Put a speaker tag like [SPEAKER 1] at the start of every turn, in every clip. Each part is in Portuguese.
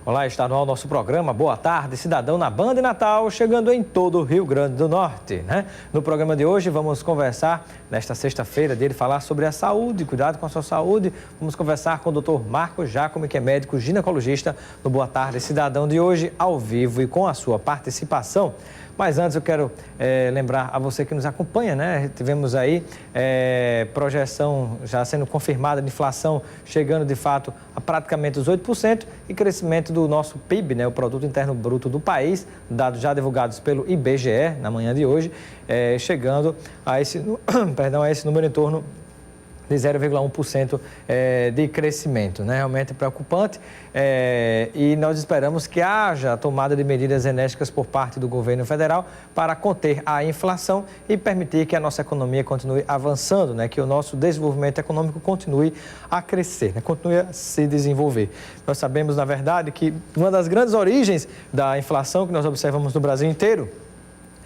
[SPEAKER 1] Olá, está no ar o nosso programa Boa Tarde, Cidadão na Band Natal, chegando em todo o Rio Grande do Norte, né? No programa de hoje vamos conversar, nesta sexta-feira, dele falar sobre a saúde, cuidado com a sua saúde. Vamos conversar com o Dr. Marcos Jacome, que é médico ginecologista, no Boa Tarde, Cidadão de hoje, ao vivo e com a sua participação. Mas antes eu quero lembrar a você que nos acompanha, né? Tivemos aí projeção já sendo confirmada de inflação chegando de fato a praticamente os 8% e crescimento do nosso PIB, né? O Produto Interno Bruto do país, dados já divulgados pelo IBGE na manhã de hoje, chegando a esse, a esse número em torno de 0,1% de crescimento, né? Realmente preocupante, e nós esperamos que haja tomada de medidas enérgicas por parte do governo federal para conter a inflação e permitir que a nossa economia continue avançando, né? Que o nosso desenvolvimento econômico continue a crescer, né? Continue a se desenvolver. Nós sabemos, na verdade, que uma das grandes origens da inflação que nós observamos no Brasil inteiro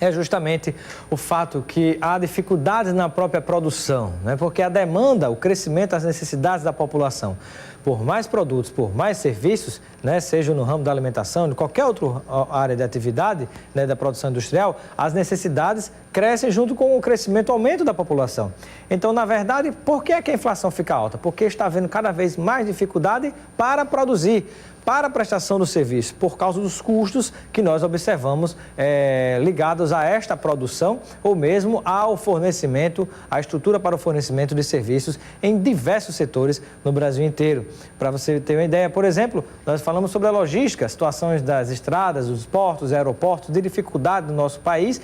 [SPEAKER 1] é justamente o fato que há dificuldades na própria produção, né? Porque a demanda, o crescimento, as necessidades da população por mais produtos, por mais serviços, né? Seja no ramo da alimentação, de qualquer outra área de atividade, né? Da produção industrial, as necessidades crescem junto com o crescimento, o aumento da população. Então, na verdade, por que é que a inflação fica alta? Porque está havendo cada vez mais dificuldade para produzir, para a prestação do serviço, por causa dos custos que nós observamos ligados a esta produção ou mesmo ao fornecimento, à estrutura para o fornecimento de serviços em diversos setores no Brasil inteiro. Para você ter uma ideia, por exemplo, nós falamos sobre a logística, situações das estradas, dos portos, aeroportos, de dificuldade do nosso país,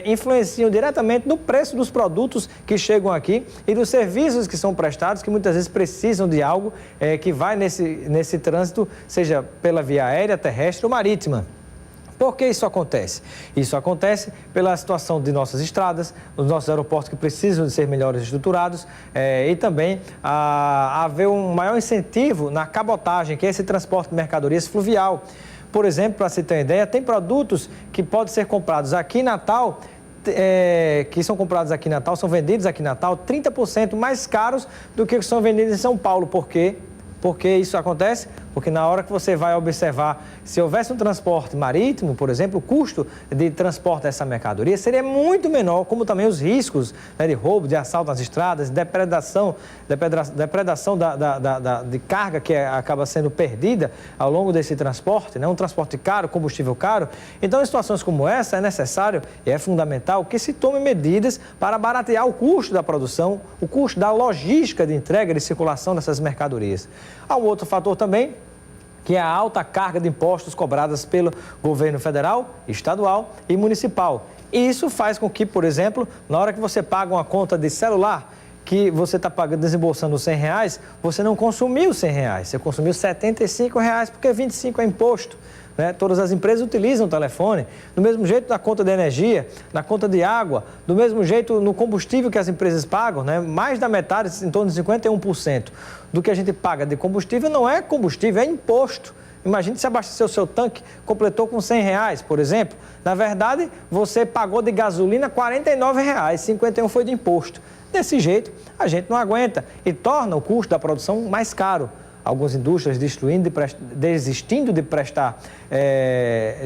[SPEAKER 1] influenciam diretamente no preço dos produtos que chegam aqui e dos serviços que são prestados, que muitas vezes precisam de algo que vai nesse trânsito, seja pela via aérea, terrestre ou marítima. Por que isso acontece? Isso acontece pela situação de nossas estradas, os nossos aeroportos que precisam de ser melhores estruturados e também haver um maior incentivo na cabotagem, que é esse transporte de mercadorias fluvial. Por exemplo, para você ter uma ideia, tem produtos que podem ser comprados aqui em Natal, são vendidos aqui em Natal 30% mais caros do que são vendidos em São Paulo. Por quê? Por que isso acontece? Porque na hora que você vai observar, se houvesse um transporte marítimo, por exemplo, o custo de transporte dessa mercadoria seria muito menor, como também os riscos, né, de roubo, de assalto nas estradas, depredação de carga que acaba sendo perdida ao longo desse transporte, né, um transporte caro, combustível caro. Então, em situações como essa, é necessário e é fundamental que se tome medidas para baratear o custo da produção, o custo da logística de entrega e de circulação dessas mercadorias. Há um outro fator também, que é a alta carga de impostos cobradas pelo governo federal, estadual e municipal. E isso faz com que, por exemplo, na hora que você paga uma conta de celular, que você está desembolsando R$100, você não consumiu R$100, você consumiu R$75, porque 25 é imposto. Né? Todas as empresas utilizam o telefone, do mesmo jeito na conta de energia, na conta de água, do mesmo jeito no combustível que as empresas pagam, né? Mais da metade, em torno de 51% do que a gente paga de combustível não é combustível, é imposto. Imagine se abastecer o seu tanque, completou com R$100, por exemplo. Na verdade, você pagou de gasolina R$49, 51 foi de imposto. Desse jeito, a gente não aguenta e torna o custo da produção mais caro. Algumas indústrias desistindo de prestar,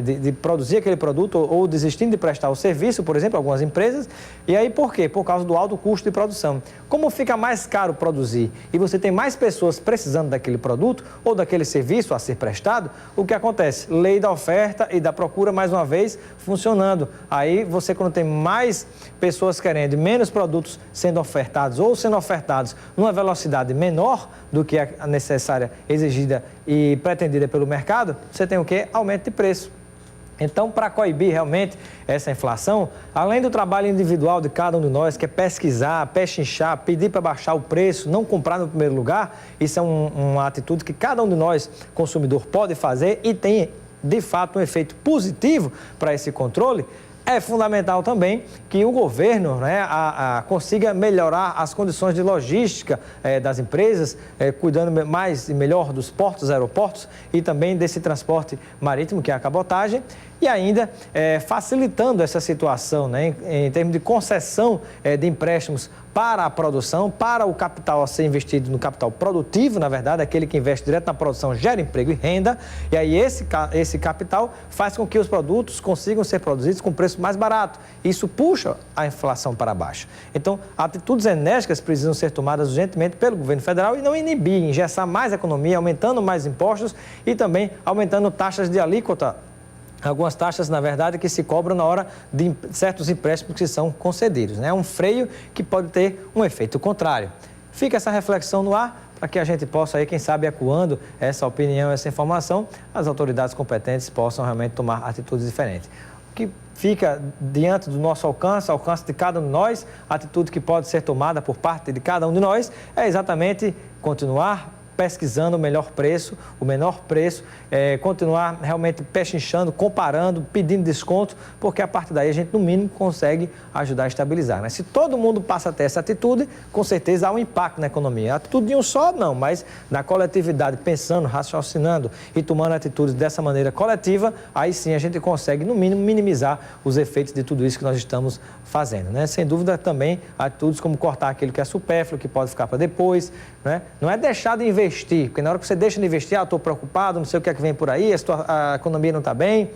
[SPEAKER 1] de produzir aquele produto ou desistindo de prestar o serviço, por exemplo, algumas empresas. E aí por quê? Por causa do alto custo de produção. Como fica mais caro produzir e você tem mais pessoas precisando daquele produto ou daquele serviço a ser prestado, o que acontece? Lei da oferta e da procura, mais uma vez, funcionando. Aí você, quando tem mais pessoas querendo e menos produtos sendo ofertados ou sendo ofertados numa velocidade menor do que a necessária, exigida e pretendida pelo mercado, você tem o quê? Aumento de preço. Então, para coibir realmente essa inflação, além do trabalho individual de cada um de nós, que é pesquisar, pechinchar, pedir para baixar o preço, não comprar no primeiro lugar, isso é uma atitude que cada um de nós, consumidor, pode fazer e tem, de fato, um efeito positivo para esse controle. É fundamental também que o governo, né, consiga melhorar as condições de logística das empresas, cuidando mais e melhor dos portos, aeroportos e também desse transporte marítimo, que é a cabotagem, e ainda facilitando essa situação, né, em termos de concessão de empréstimos para a produção, para o capital a ser investido no capital produtivo, na verdade, aquele que investe direto na produção gera emprego e renda, e aí esse capital faz com que os produtos consigam ser produzidos com preço mais barato. Isso puxa a inflação para baixo. Então, atitudes enérgicas precisam ser tomadas urgentemente pelo governo federal e não inibir, engessar mais a economia, aumentando mais impostos e também aumentando taxas de alíquota. Algumas taxas, na verdade, que se cobram na hora de certos empréstimos que são concedidos. É um freio que pode ter um efeito contrário. Fica essa reflexão no ar para que a gente possa, aí, quem sabe, ecoando essa opinião, essa informação, as autoridades competentes possam realmente tomar atitudes diferentes. O que fica diante do nosso alcance de cada um de nós, a atitude que pode ser tomada por parte de cada um de nós, é exatamente continuar pesquisando o melhor preço, o menor preço, continuar realmente pechinchando, comparando, pedindo desconto, porque a partir daí a gente, no mínimo, consegue ajudar a estabilizar. Né? Se todo mundo passa a ter essa atitude, com certeza há um impacto na economia. A atitude de um só, não, mas na coletividade, pensando, raciocinando e tomando atitudes dessa maneira coletiva, aí sim a gente consegue, no mínimo, minimizar os efeitos de tudo isso que nós estamos fazendo. Né? Sem dúvida, também atitudes como cortar aquilo que é supérfluo, que pode ficar para depois. Né? Não é deixar de investir, porque na hora que você deixa de investir, estou preocupado, não sei o que é que vem por aí, a economia não está bem,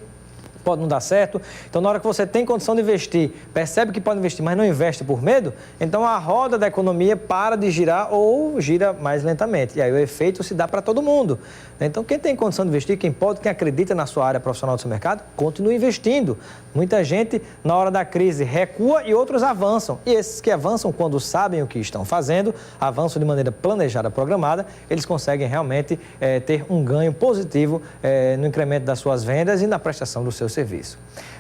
[SPEAKER 1] pode não dar certo. Então, na hora que você tem condição de investir, percebe que pode investir, mas não investe por medo, então a roda da economia para de girar ou gira mais lentamente. E aí o efeito se dá para todo mundo. Então, quem tem condição de investir, quem pode, quem acredita na sua área profissional do seu mercado, continue investindo. Muita gente, na hora da crise, recua e outros avançam. E esses que avançam, quando sabem o que estão fazendo, avançam de maneira planejada, programada, eles conseguem realmente ter um ganho positivo no incremento das suas vendas e na prestação do seu serviço.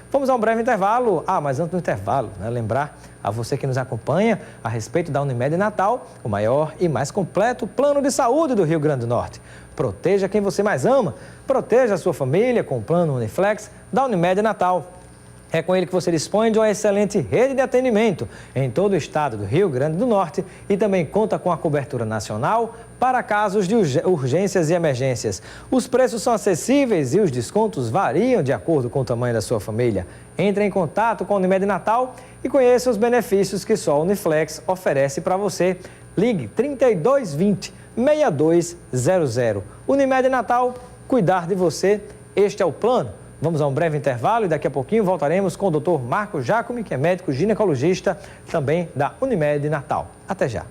[SPEAKER 1] Vamos a um breve intervalo. Mas antes do intervalo, lembrar a você que nos acompanha a respeito da Unimed Natal, o maior e mais completo plano de saúde do Rio Grande do Norte. Proteja quem você mais ama, proteja a sua família com o plano Uniflex da Unimed Natal. É com ele que você dispõe de uma excelente rede de atendimento em todo o estado do Rio Grande do Norte e também conta com a cobertura nacional para casos de urgências e emergências. Os preços são acessíveis e os descontos variam de acordo com o tamanho da sua família. Entre em contato com a Unimed Natal e conheça os benefícios que só a Uniflex oferece para você. Ligue 3220 6200. Unimed Natal, cuidar de você, este é o plano. Vamos a um breve intervalo e daqui a pouquinho voltaremos com o Dr. Marco Jacome, que é médico ginecologista, também da Unimed Natal. Até já.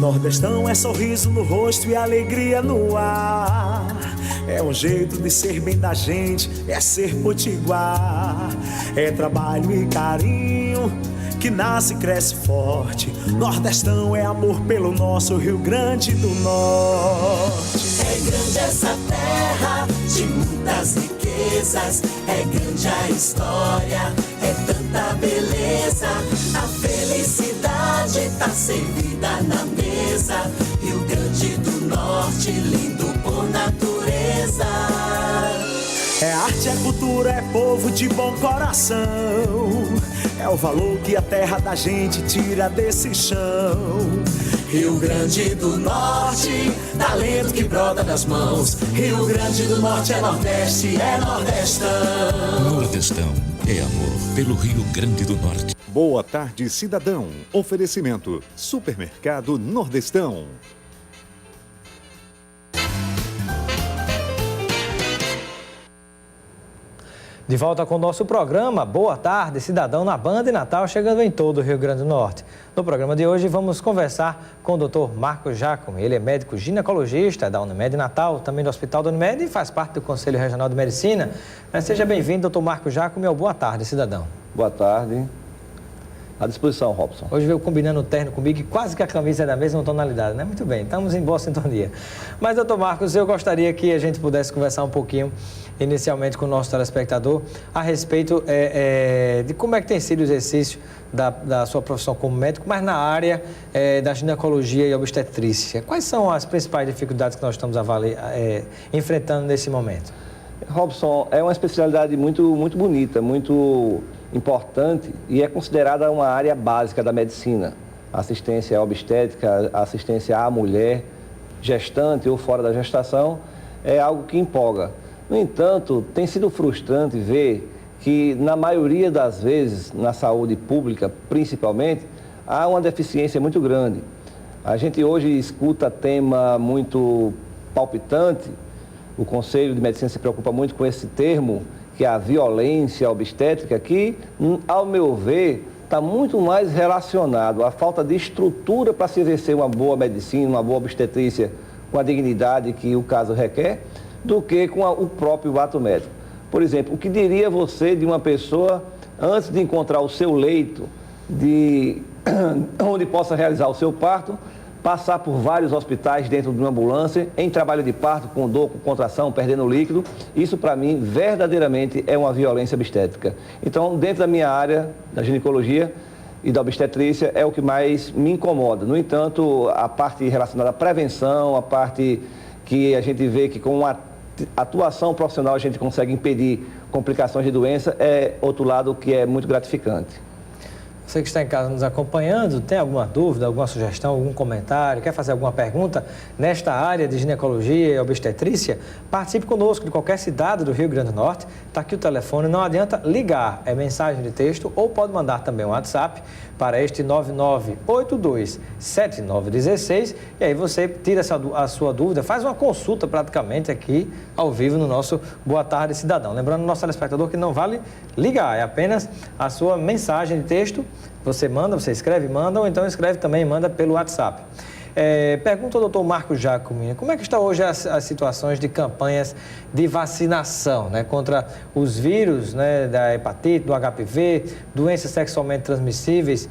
[SPEAKER 2] Nordestão é sorriso no rosto e alegria no ar. É um jeito de ser bem da gente, é ser potiguar. É trabalho e carinho que nasce e cresce forte. Nordestão é amor pelo nosso Rio Grande do Norte.
[SPEAKER 3] É grande essa terra de muitas riquezas. É grande a história, é tanta beleza. A felicidade tá servida na mesa. Rio Grande do Norte, lindo por natureza.
[SPEAKER 2] É arte, é cultura, é povo de bom coração. É o valor que a terra da gente tira desse chão.
[SPEAKER 3] Rio Grande do Norte, talento que brota das mãos. Rio Grande do Norte é Nordeste, é Nordestão.
[SPEAKER 4] Nordestão é amor pelo Rio Grande do Norte.
[SPEAKER 5] Boa tarde, cidadão. Oferecimento: Supermercado Nordestão.
[SPEAKER 1] De volta com o nosso programa, Boa Tarde, Cidadão, na Band Natal, chegando em todo o Rio Grande do Norte. No programa de hoje, vamos conversar com o Dr. Marco Jacome. Ele é médico ginecologista da Unimed Natal, também do Hospital da Unimed e faz parte do Conselho Regional de Medicina. Seja bem-vindo, Dr. Marco Jacome, ao Boa Tarde, Cidadão.
[SPEAKER 6] Boa tarde. À disposição, Robson.
[SPEAKER 1] Hoje veio combinando o terno comigo e quase que a camisa é da mesma tonalidade, né? Muito bem, estamos em boa sintonia. Mas, doutor Marcos, eu gostaria que a gente pudesse conversar um pouquinho, inicialmente, com o nosso telespectador, a respeito de como é que tem sido o exercício da sua profissão como médico, mas na área da ginecologia e obstetrícia. Quais são as principais dificuldades que nós estamos enfrentando nesse momento?
[SPEAKER 6] Robson, é uma especialidade muito bonita, muito importante e é considerada uma área básica da medicina. Assistência obstétrica, assistência à mulher, gestante ou fora da gestação, é algo que empolga. No entanto, tem sido frustrante ver que, na maioria das vezes, na saúde pública, principalmente, há uma deficiência muito grande. A gente hoje escuta tema muito palpitante, o Conselho de Medicina se preocupa muito com esse termo, que é a violência obstétrica, que, ao meu ver, está muito mais relacionado à falta de estrutura para se exercer uma boa medicina, uma boa obstetrícia com a dignidade que o caso requer, do que com o próprio ato médico. Por exemplo, o que diria você de uma pessoa, antes de encontrar o seu leito, onde possa realizar o seu parto, passar por vários hospitais dentro de uma ambulância, em trabalho de parto, com dor, com contração, perdendo líquido? Isso, para mim, verdadeiramente é uma violência obstétrica. Então, dentro da minha área, da ginecologia e da obstetrícia, é o que mais me incomoda. No entanto, a parte relacionada à prevenção, a parte que a gente vê que com uma atuação profissional a gente consegue impedir complicações de doença, é outro lado que é muito gratificante.
[SPEAKER 1] Você que está em casa nos acompanhando, tem alguma dúvida, alguma sugestão, algum comentário, quer fazer alguma pergunta nesta área de ginecologia e obstetrícia? Participe conosco de qualquer cidade do Rio Grande do Norte. Está aqui o telefone, não adianta ligar, é mensagem de texto ou pode mandar também um WhatsApp para este 99827916 e aí você tira a sua dúvida, faz uma consulta praticamente aqui ao vivo no nosso Boa Tarde Cidadão. Lembrando, nosso telespectador, que não vale ligar, é apenas a sua mensagem de texto. Você manda, você escreve, manda, ou então escreve também, manda pelo WhatsApp. Pergunta ao doutor Marcos Jacomini, como é que está hoje as situações de campanhas de vacinação, né, contra os vírus, né, da hepatite, do HPV, doenças sexualmente transmissíveis,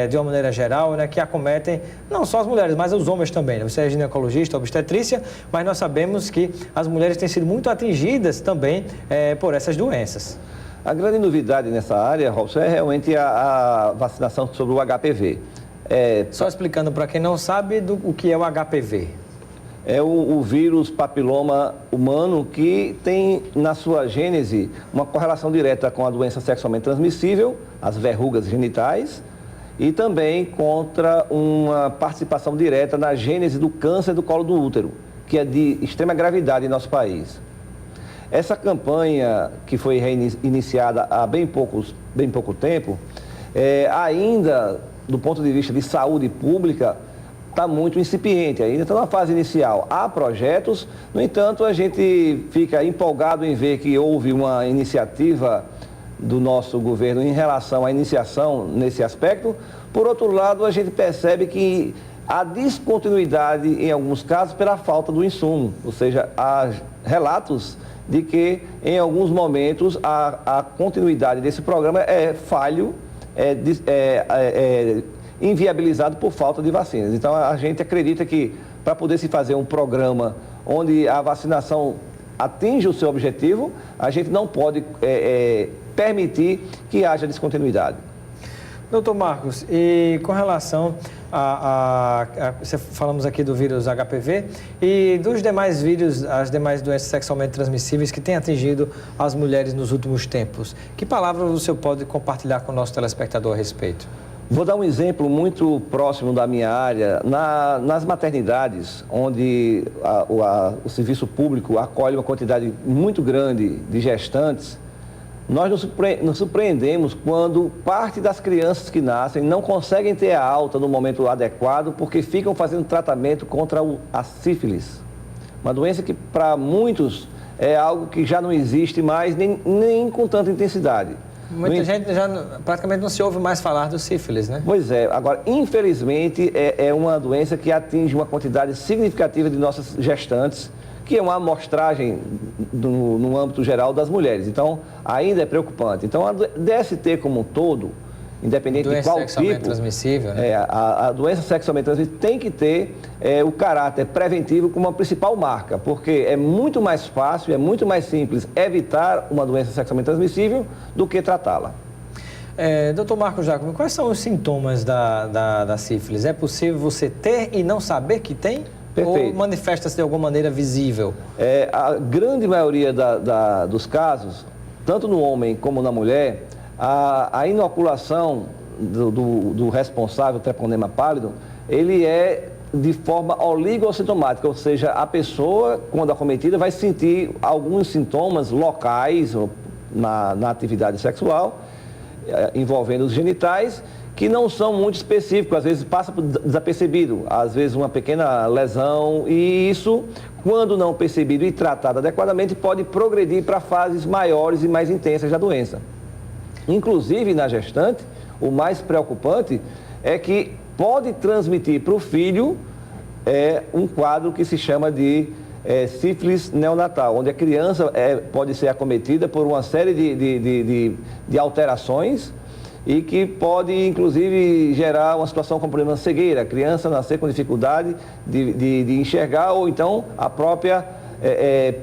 [SPEAKER 1] de uma maneira geral, né, que acometem não só as mulheres, mas os homens também, né? Você é ginecologista, obstetrícia, mas nós sabemos que as mulheres têm sido muito atingidas também por essas doenças.
[SPEAKER 6] A grande novidade nessa área, Robson, é realmente a vacinação sobre o HPV.
[SPEAKER 1] Só explicando para quem não sabe o que é o HPV.
[SPEAKER 6] É o vírus papiloma humano que tem na sua gênese uma correlação direta com a doença sexualmente transmissível, as verrugas genitais, e também contra uma participação direta na gênese do câncer do colo do útero, que é de extrema gravidade em nosso país. Essa campanha, que foi iniciada há bem pouco tempo, ainda do ponto de vista de saúde pública, está muito incipiente, ainda está na fase inicial. Há projetos, no entanto, a gente fica empolgado em ver que houve uma iniciativa do nosso governo em relação à iniciação nesse aspecto. Por outro lado, a gente percebe que há descontinuidade, em alguns casos, pela falta do insumo, ou seja, há relatos de que, em alguns momentos, a continuidade desse programa é falho, inviabilizado por falta de vacinas. Então, a gente acredita que, para poder se fazer um programa onde a vacinação atinge o seu objetivo, a gente não pode permitir que haja descontinuidade.
[SPEAKER 1] Doutor Marcos, e com relação falamos aqui do vírus HPV e dos demais vírus, as demais doenças sexualmente transmissíveis que têm atingido as mulheres nos últimos tempos. Que palavra o senhor pode compartilhar com o nosso telespectador a respeito?
[SPEAKER 6] Vou dar um exemplo muito próximo da minha área. Nas maternidades, onde o serviço público acolhe uma quantidade muito grande de gestantes, nós nos surpreendemos quando parte das crianças que nascem não conseguem ter a alta no momento adequado porque ficam fazendo tratamento contra a sífilis. Uma doença que, para muitos, é algo que já não existe mais, nem com tanta intensidade.
[SPEAKER 1] Muita gente já praticamente não se ouve mais falar do sífilis, né?
[SPEAKER 6] Pois é. Agora, infelizmente, é uma doença que atinge uma quantidade significativa de nossas gestantes, que é uma amostragem no âmbito geral das mulheres. Então, ainda é preocupante. Então, a DST como um todo, independente de qual tipo... Doença sexualmente
[SPEAKER 1] transmissível, né?
[SPEAKER 6] A doença sexualmente transmissível tem que ter o caráter preventivo como uma principal marca, porque é muito mais fácil, é muito mais simples evitar uma doença sexualmente transmissível do que tratá-la.
[SPEAKER 1] Doutor Marcos Jacomini, quais são os sintomas da sífilis? É possível você ter e não saber que tem? Perfeito. Ou manifesta-se de alguma maneira visível?
[SPEAKER 6] A grande maioria dos casos, tanto no homem como na mulher, a inoculação do responsável treponema pálido, ele é de forma oligosintomática, ou seja, a pessoa, quando acometida, vai sentir alguns sintomas locais na atividade sexual, envolvendo os genitais, que não são muito específicos, às vezes passa desapercebido, às vezes uma pequena lesão, e isso, quando não percebido e tratado adequadamente, pode progredir para fases maiores e mais intensas da doença. Inclusive, na gestante, o mais preocupante é que pode transmitir para o filho um quadro que se chama de sífilis neonatal, onde a criança pode ser acometida por uma série de alterações e que pode, inclusive, gerar uma situação como, por exemplo, cegueira, a criança nascer com dificuldade de enxergar ou então a própria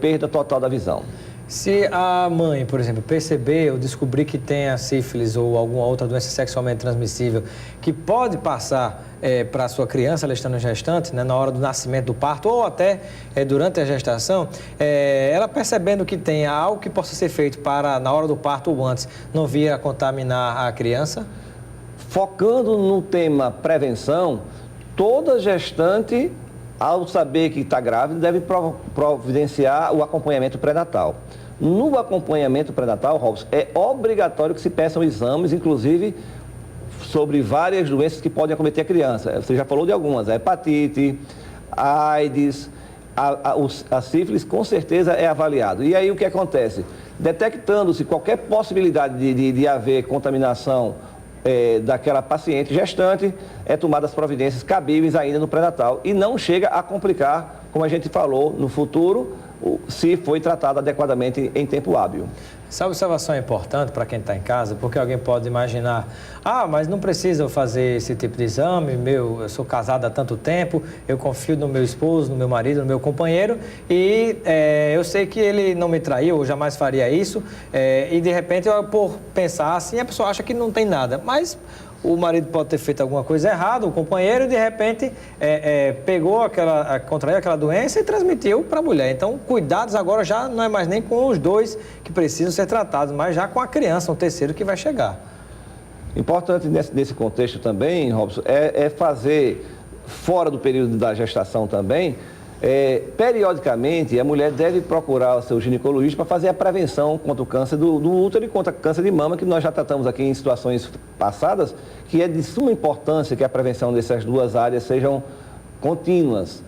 [SPEAKER 6] perda total da visão.
[SPEAKER 1] Se a mãe, por exemplo, perceber ou descobrir que tem a sífilis ou alguma outra doença sexualmente transmissível que pode passar para a sua criança, ela estando gestante, né, na hora do nascimento, do parto ou até durante a gestação, ela percebendo que tem algo que possa ser feito para, na hora do parto ou antes, não vir a contaminar a criança?
[SPEAKER 6] Focando no tema prevenção, toda gestante, ao saber que está grávida, deve providenciar o acompanhamento pré-natal. No acompanhamento pré-natal, Robson, é obrigatório que se peçam exames, inclusive sobre várias doenças que podem acometer a criança. Você já falou de algumas, a hepatite, a AIDS, a sífilis, com certeza é avaliado. E aí o que acontece? Detectando-se qualquer possibilidade de haver contaminação daquela paciente gestante, tomadas providências cabíveis ainda no pré-natal e não chega a complicar, como a gente falou, no futuro, se foi tratado adequadamente em tempo hábil.
[SPEAKER 1] Essa observação é importante para quem está em casa, porque alguém pode imaginar, mas não precisa fazer esse tipo de exame, eu sou casado há tanto tempo, eu confio no meu esposo, no meu marido, no meu companheiro, e eu sei que ele não me traiu, eu jamais faria isso, e de repente, por pensar assim, a pessoa acha que não tem nada, mas o marido pode ter feito alguma coisa errada, o companheiro, e de repente contraiu aquela doença e transmitiu para a mulher. Então, cuidados agora já não é mais nem com os dois que precisam ser tratados, mas já com a criança, um terceiro que vai chegar.
[SPEAKER 6] Importante nesse contexto também, Robson, é fazer, fora do período da gestação também, periodicamente a mulher deve procurar o seu ginecologista para fazer a prevenção contra o câncer do útero e contra o câncer de mama, que nós já tratamos aqui em situações passadas, que é de suma importância que a prevenção dessas duas áreas sejam contínuas.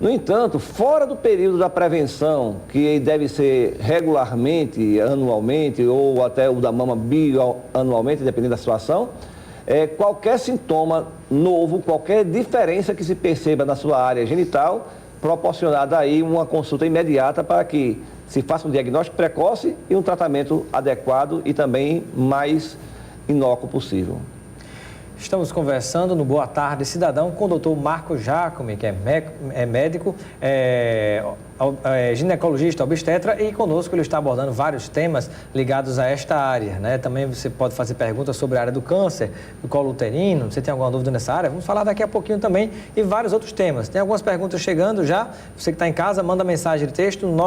[SPEAKER 6] No entanto, fora do período da prevenção, que deve ser regularmente, anualmente, ou até o da mama bianualmente, dependendo da situação, qualquer sintoma novo, qualquer diferença que se perceba na sua área genital, proporcionada aí uma consulta imediata para que se faça um diagnóstico precoce e um tratamento adequado e também mais inócuo possível.
[SPEAKER 1] Estamos conversando no Boa Tarde Cidadão com o doutor Marco Jacome, que é médico, ginecologista, obstetra, e conosco ele está abordando vários temas ligados a esta área, né? Também você pode fazer perguntas sobre a área do câncer, do colo uterino, você tem alguma dúvida nessa área? Vamos falar daqui a pouquinho também e vários outros temas. Tem algumas perguntas chegando já, você que está em casa, manda mensagem de texto no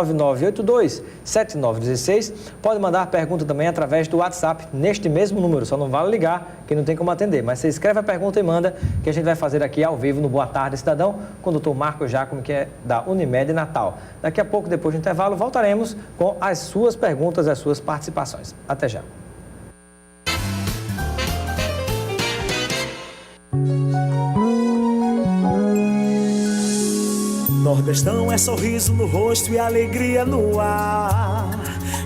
[SPEAKER 1] 9982-7916, pode mandar pergunta também através do WhatsApp, neste mesmo número, só não vale ligar, que não tem como atender, mas você escreve a pergunta e manda, que a gente vai fazer aqui ao vivo no Boa Tarde Cidadão, com o doutor Marco Jacome, que é da Unimed Natal. Daqui a pouco, depois do intervalo, voltaremos com as suas perguntas, as suas participações. Até já.
[SPEAKER 2] Nordestão é sorriso no rosto e alegria no ar.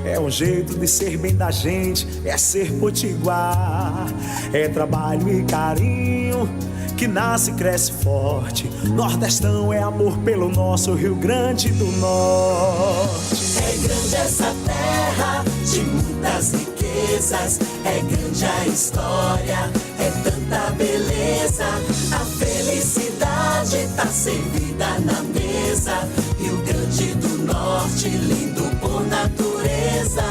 [SPEAKER 2] É um jeito de ser bem da gente, é ser potiguar. É trabalho e carinho que nasce e cresce forte. Nordestão é amor pelo nosso Rio Grande do Norte.
[SPEAKER 3] É grande essa terra de muitas riquezas, é grande a história, é tanta beleza. A felicidade tá servida na mesa. Rio Grande do Norte, lindo por natureza.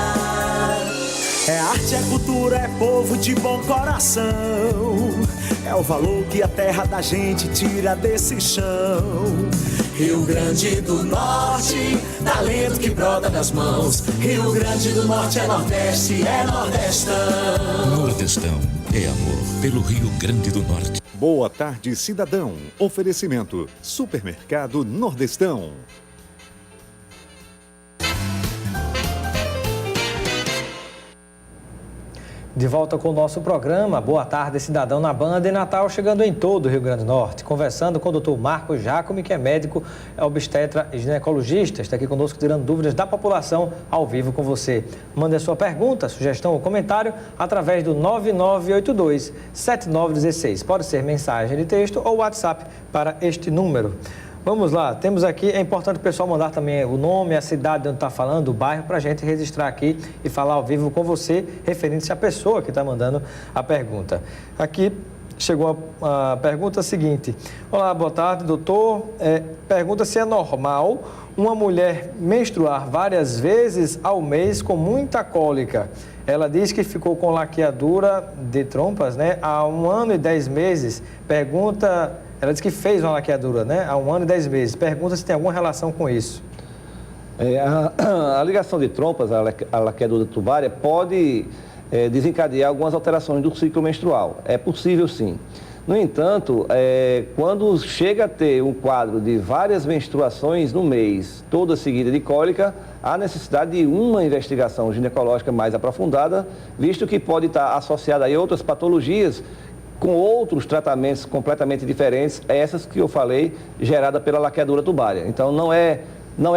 [SPEAKER 2] É arte, é cultura, é povo de bom coração. É o valor que a terra da gente tira desse chão.
[SPEAKER 3] Rio Grande do Norte, talento que brota das mãos. Rio Grande do Norte é Nordeste, é Nordestão.
[SPEAKER 4] Nordestão é amor pelo Rio Grande do Norte.
[SPEAKER 5] Boa tarde, cidadão. Oferecimento: Supermercado Nordestão.
[SPEAKER 1] De volta com o nosso programa, Boa Tarde Cidadão na Banda e Natal, chegando em todo o Rio Grande do Norte, conversando com o Dr. Marcos Jacome, que é médico, obstetra e ginecologista, está aqui conosco tirando dúvidas da população ao vivo com você. Mande a sua pergunta, sugestão ou comentário através do 9982-7916. Pode ser mensagem de texto ou WhatsApp para este número. Vamos lá, temos aqui, é importante o pessoal mandar também o nome, a cidade de onde está falando, o bairro, para a gente registrar aqui e falar ao vivo com você, referente-se à pessoa que está mandando a pergunta. Aqui chegou a pergunta seguinte: olá, boa tarde, doutor. Pergunta se é normal uma mulher menstruar várias vezes ao mês com muita cólica. Ela diz que ficou com laqueadura de trompas, né, há 1 ano e 10 meses. Ela disse que fez uma laqueadura, né, há 1 ano e 10 meses. Pergunta se tem alguma relação com isso.
[SPEAKER 6] A ligação de trompas, a laqueadura tubária, pode desencadear algumas alterações do ciclo menstrual. É possível, sim. No entanto, quando chega a ter um quadro de várias menstruações no mês, toda seguida de cólica, há necessidade de uma investigação ginecológica mais aprofundada, visto que pode estar associada a outras patologias com outros tratamentos completamente diferentes, essas que eu falei, gerada pela laqueadura tubária. Então, não é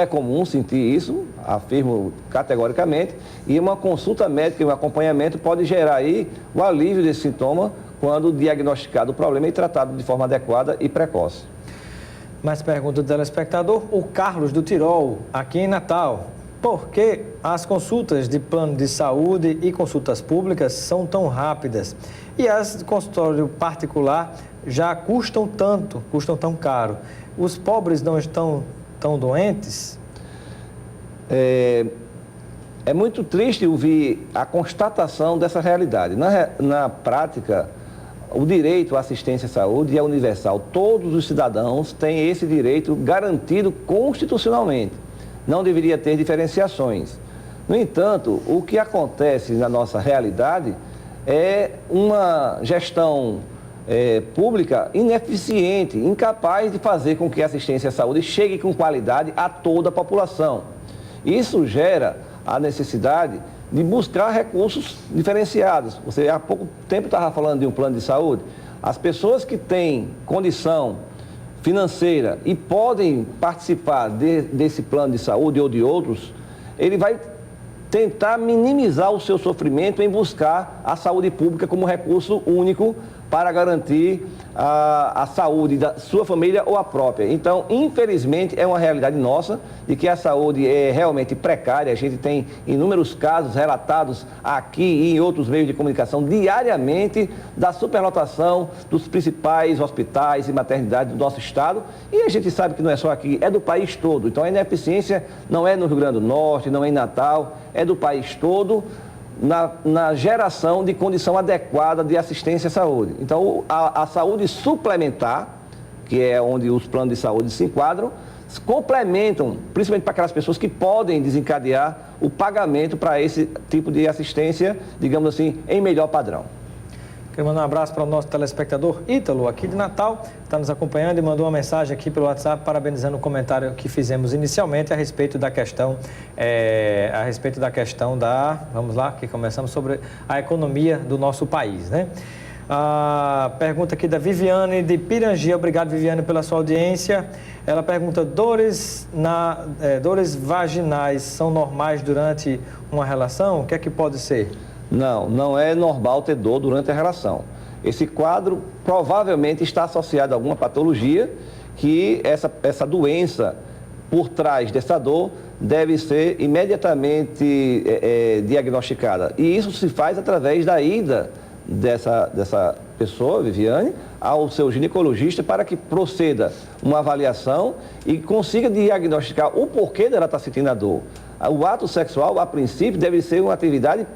[SPEAKER 6] comum sentir isso, afirmo categoricamente, e uma consulta médica e um acompanhamento pode gerar aí o alívio desse sintoma quando diagnosticado o problema e tratado de forma adequada e precoce.
[SPEAKER 1] Mais pergunta do telespectador, o Carlos do Tirol, aqui em Natal. Por que as consultas de plano de saúde e consultas públicas são tão rápidas? E as de consultório particular já custam tão caro? Os pobres não estão tão doentes?
[SPEAKER 6] É muito triste ouvir a constatação dessa realidade. Na prática, o direito à assistência à saúde é universal. Todos os cidadãos têm esse direito garantido constitucionalmente. Não deveria ter diferenciações. No entanto, o que acontece na nossa realidade é uma gestão pública ineficiente, incapaz de fazer com que a assistência à saúde chegue com qualidade a toda a população. Isso gera a necessidade de buscar recursos diferenciados. Você há pouco tempo estava falando de um plano de saúde. As pessoas que têm condição financeira e podem participar desse plano de saúde ou de outros, ele vai tentar minimizar o seu sofrimento em buscar a saúde pública como recurso único para garantir a saúde da sua família ou a própria. Então, infelizmente, é uma realidade nossa de que a saúde é realmente precária. A gente tem inúmeros casos relatados aqui e em outros meios de comunicação diariamente da superlotação dos principais hospitais e maternidades do nosso estado. E a gente sabe que não é só aqui, é do país todo. Então, a ineficiência não é no Rio Grande do Norte, não é em Natal, é do país todo, na geração de condição adequada de assistência à saúde. Então, a saúde suplementar, que é onde os planos de saúde se enquadram, complementam, principalmente para aquelas pessoas que podem desencadear o pagamento para esse tipo de assistência, digamos assim, em melhor padrão.
[SPEAKER 1] Quero mandar um abraço para o nosso telespectador Ítalo, aqui de Natal, está nos acompanhando e mandou uma mensagem aqui pelo WhatsApp, parabenizando o comentário que fizemos inicialmente a respeito da questão, vamos lá, que começamos sobre a economia do nosso país, né? A pergunta aqui da Viviane de Pirangi. Obrigado, Viviane, pela sua audiência. Ela pergunta: dores vaginais são normais durante uma relação? O que é que pode ser?
[SPEAKER 6] Não é normal ter dor durante a relação. Esse quadro provavelmente está associado a alguma patologia que essa doença por trás dessa dor deve ser imediatamente diagnosticada. E isso se faz através da ida dessa pessoa, Viviane, ao seu ginecologista para que proceda uma avaliação e consiga diagnosticar o porquê dela estar sentindo a dor. O ato sexual, a princípio, deve ser uma atividade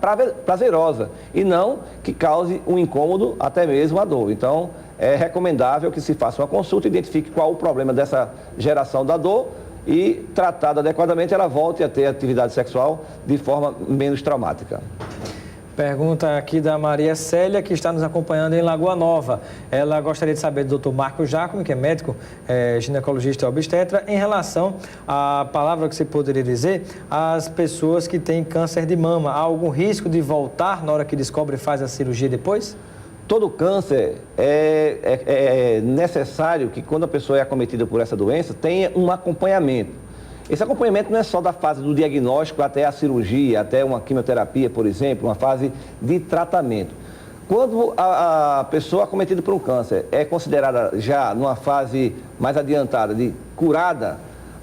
[SPEAKER 6] prazerosa e não que cause um incômodo, até mesmo a dor. Então, é recomendável que se faça uma consulta, identifique qual o problema dessa geração da dor e, tratada adequadamente, ela volte a ter atividade sexual de forma menos traumática.
[SPEAKER 1] Pergunta aqui da Maria Célia, que está nos acompanhando em Lagoa Nova. Ela gostaria de saber do Dr. Marcos Giacomi, que é médico, ginecologista e obstetra, em relação à palavra que você poderia dizer, às pessoas que têm câncer de mama. Há algum risco de voltar na hora que descobre e faz a cirurgia depois?
[SPEAKER 6] Todo câncer é necessário que, quando a pessoa é acometida por essa doença, tenha um acompanhamento. Esse acompanhamento não é só da fase do diagnóstico até a cirurgia, até uma quimioterapia, por exemplo, uma fase de tratamento. Quando a pessoa acometida por um câncer é considerada já numa fase mais adiantada de curada,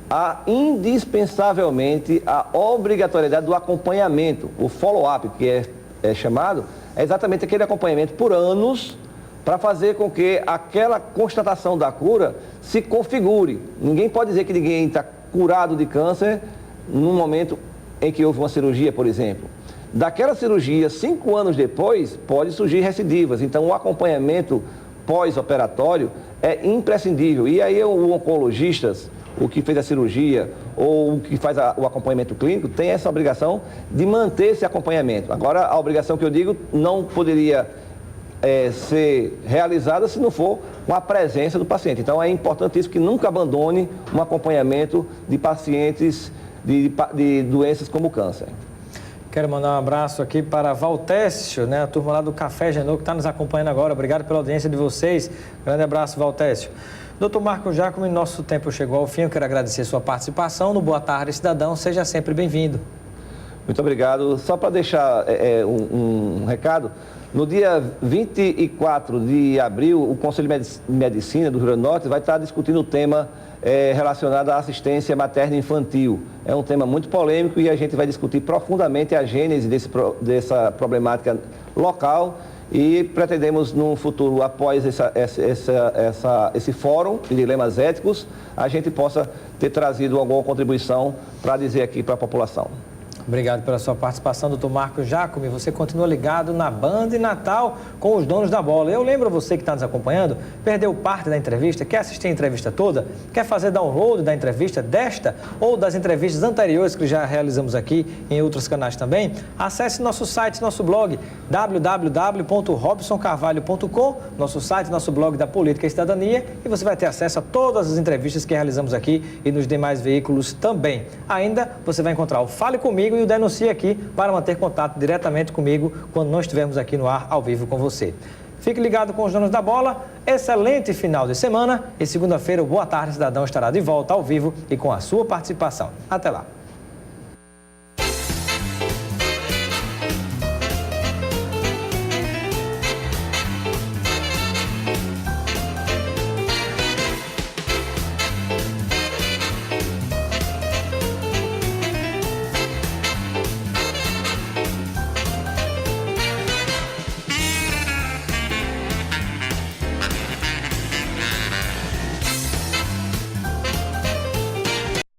[SPEAKER 6] há indispensavelmente a obrigatoriedade do acompanhamento, o follow-up, que é chamado, é exatamente aquele acompanhamento por anos para fazer com que aquela constatação da cura se configure. Ninguém pode dizer que ninguém está curado de câncer no momento em que houve uma cirurgia, por exemplo. Daquela cirurgia, 5 anos depois, pode surgir recidivas. Então, o acompanhamento pós-operatório é imprescindível. E aí, o oncologista, o que fez a cirurgia ou o que faz o acompanhamento clínico, tem essa obrigação de manter esse acompanhamento. Agora, a obrigação que eu digo não poderia ser realizada se não for com a presença do paciente. Então, é importantíssimo que nunca abandone um acompanhamento de pacientes de doenças como o câncer.
[SPEAKER 1] Quero mandar um abraço aqui para Valtécio, né, a turma lá do Café Genô, que está nos acompanhando agora. Obrigado pela audiência de vocês. Grande abraço, Valtécio. Dr. Marcos Giacomi, nosso tempo chegou ao fim. Eu quero agradecer a sua participação no Boa Tarde, Cidadão. Seja sempre bem-vindo.
[SPEAKER 6] Muito obrigado. Só para deixar um recado, no dia 24 de abril, o Conselho de Medicina do Rio Grande do Norte vai estar discutindo o tema relacionado à assistência materna infantil. É um tema muito polêmico e a gente vai discutir profundamente a gênese dessa problemática local e pretendemos, no futuro, após esse fórum de dilemas éticos, a gente possa ter trazido alguma contribuição para dizer aqui para a população.
[SPEAKER 1] Obrigado pela sua participação, Dr. Marcos Giacomi. Você continua ligado na Band e Natal com os donos da bola. Eu lembro você que está nos acompanhando, perdeu parte da entrevista, quer assistir a entrevista toda, quer fazer download da entrevista desta ou das entrevistas anteriores que já realizamos aqui em outros canais também, acesse nosso site, nosso blog, www.robsoncarvalho.com, nosso site, nosso blog da Política e Cidadania, e você vai ter acesso a todas as entrevistas que realizamos aqui e nos demais veículos também. Ainda você vai encontrar o Fale Comigo e o Denuncie aqui para manter contato diretamente comigo quando não estivermos aqui no ar ao vivo com você. Fique ligado com os donos da bola, excelente final de semana e segunda-feira o Boa Tarde Cidadão estará de volta ao vivo e com a sua participação. Até lá!